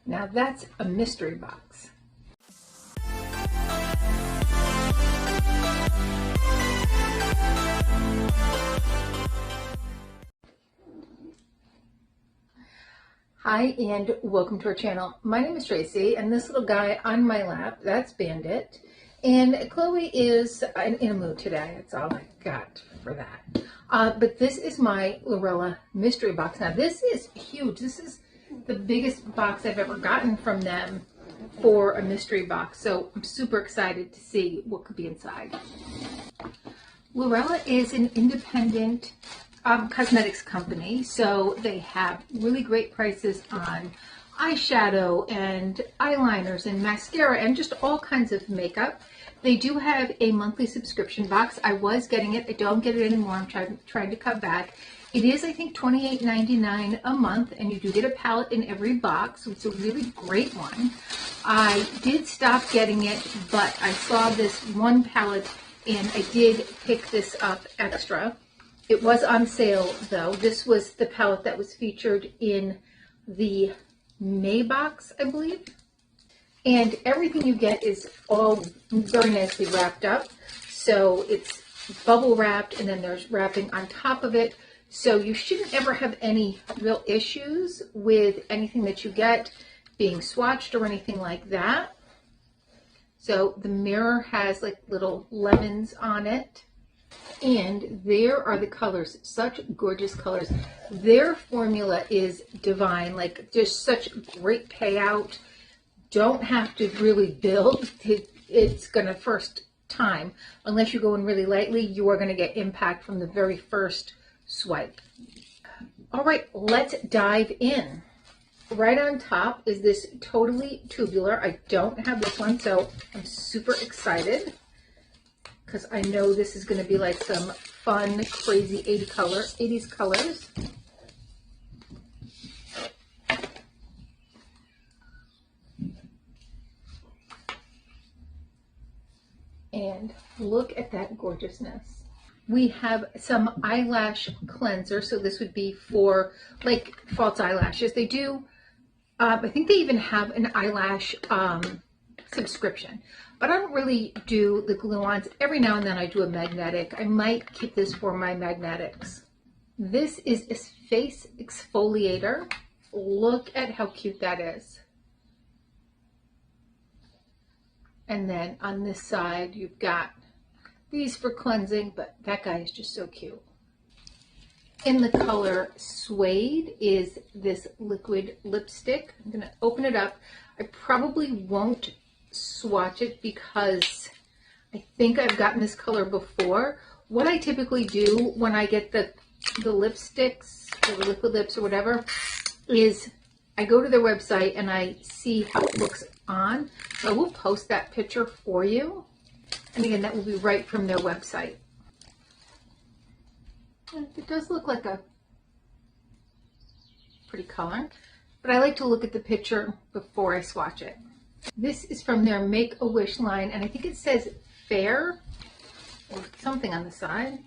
Now that's a mystery box. Hi and welcome to our channel. My name is Tracy and this little guy on my lap, that's Bandit. And Chloe is in a mood today. That's all I got for that. But this is my Lurella mystery box. Now this is huge. This is the biggest box I've ever gotten from them for a mystery box. So I'm super excited to see what could be inside. Lurella is an independent cosmetics company. So they have really great prices on eyeshadow and eyeliners and mascara and just all kinds of makeup. They do have a monthly subscription box. I was getting it. I don't get it anymore. I'm trying to cut back. It is, I think, $28.99 a month, and you do get a palette in every box, so it's a really great one. I did stop getting it, but I saw this one palette, and I did pick this up extra. It was on sale, though. This was the palette that was featured in the May box, I believe. And everything you get is all very nicely wrapped up. So it's bubble wrapped, and then there's wrapping on top of it. So you shouldn't ever have any real issues with anything that you get being swatched or anything like that. So the mirror has like little lemons on it. And there are the colors, such gorgeous colors. Their formula is divine, like just such great payout. Don't have to really build. It's gonna first time, unless you go in really lightly, you are gonna get impact from the very first swipe. All right, let's dive in. Right on top is this Totally Tubular. I don't have this one, so I'm super excited because I know this is going to be like some fun, crazy 80s colors. And look at that gorgeousness. We have some Eyelash Cleanser, so this would be for like false eyelashes. They do, I think they even have an eyelash subscription, but I don't really do the glue-ons. Every now and then I do a magnetic. I might keep this for my magnetics. This is a face exfoliator. Look at how cute that is. And then on this side, you've got these for cleansing, but that guy is just so cute. In the color Suede is this liquid lipstick. I'm gonna open it up. I probably won't swatch it because I think I've gotten this color before. What I typically do when I get the lipsticks or the liquid lips or whatever is I go to their website and I see how it looks on. So I will post that picture for you. And again, that will be right from their website. It does look like a pretty color, but I like to look at the picture before I swatch it. This is from their Make-A-Wish line, and I think it says Fair or something on the side.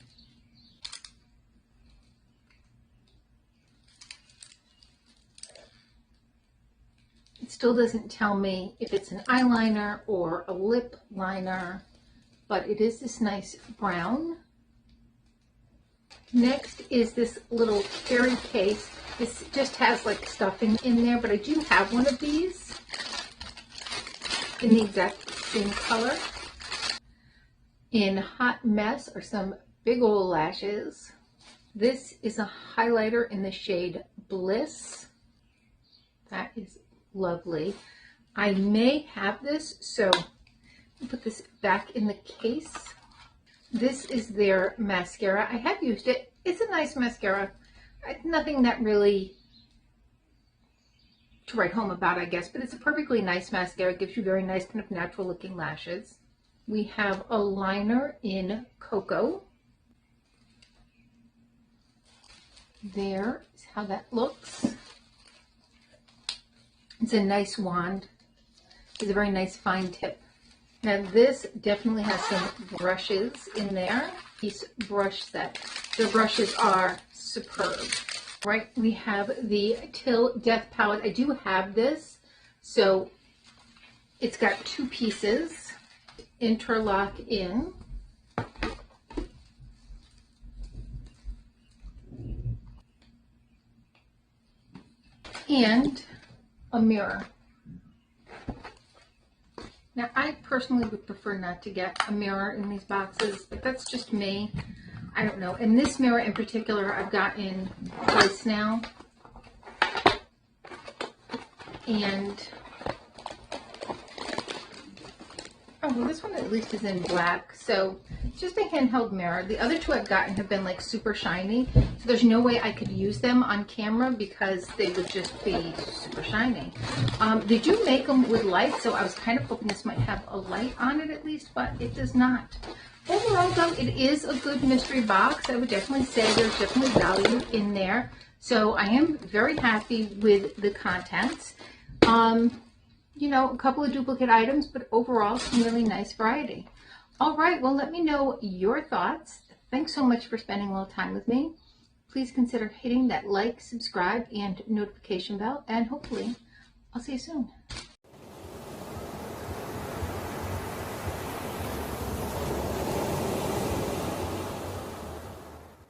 It still doesn't tell me if it's an eyeliner or a lip liner, but it is this nice brown. Next is this little carry case. This just has like stuffing in there, but I do have one of these in the exact same color. In Hot Mess are some big old lashes. This is a highlighter in the shade Bliss. That is lovely. I may have this, so I'll put this back in the case. This is their mascara. I have used it. It's a nice mascara. Nothing that really to write home about, I guess, but it's a perfectly nice mascara. It gives you very nice kind of natural looking lashes. We have a liner in Cocoa. There is how that looks. It's a nice wand. It's a very nice fine tip. Now this definitely has some brushes in there. These brush set. The brushes are superb. Right, we have the Till Death palette. I do have this. So it's got 2 pieces, interlock in. And a mirror. Now, I personally would prefer not to get a mirror in these boxes, but that's just me. I don't know. And this mirror in particular, I've gotten twice now. And, oh, well, this one at least is in black. So, just a handheld mirror. The other 2 I've gotten have been like super shiny. So there's no way I could use them on camera because they would just be super shiny. They do make them with light, so I was kind of hoping this might have a light on it at least, but it does not. Overall, though, it is a good mystery box. I would definitely say there's definitely value in there. So I am very happy with the contents. You know, a couple of duplicate items, but overall, some really nice variety. All right, well, let me know your thoughts. Thanks so much for spending a little time with me. Please consider hitting that like, subscribe, and notification bell, and hopefully I'll see you soon.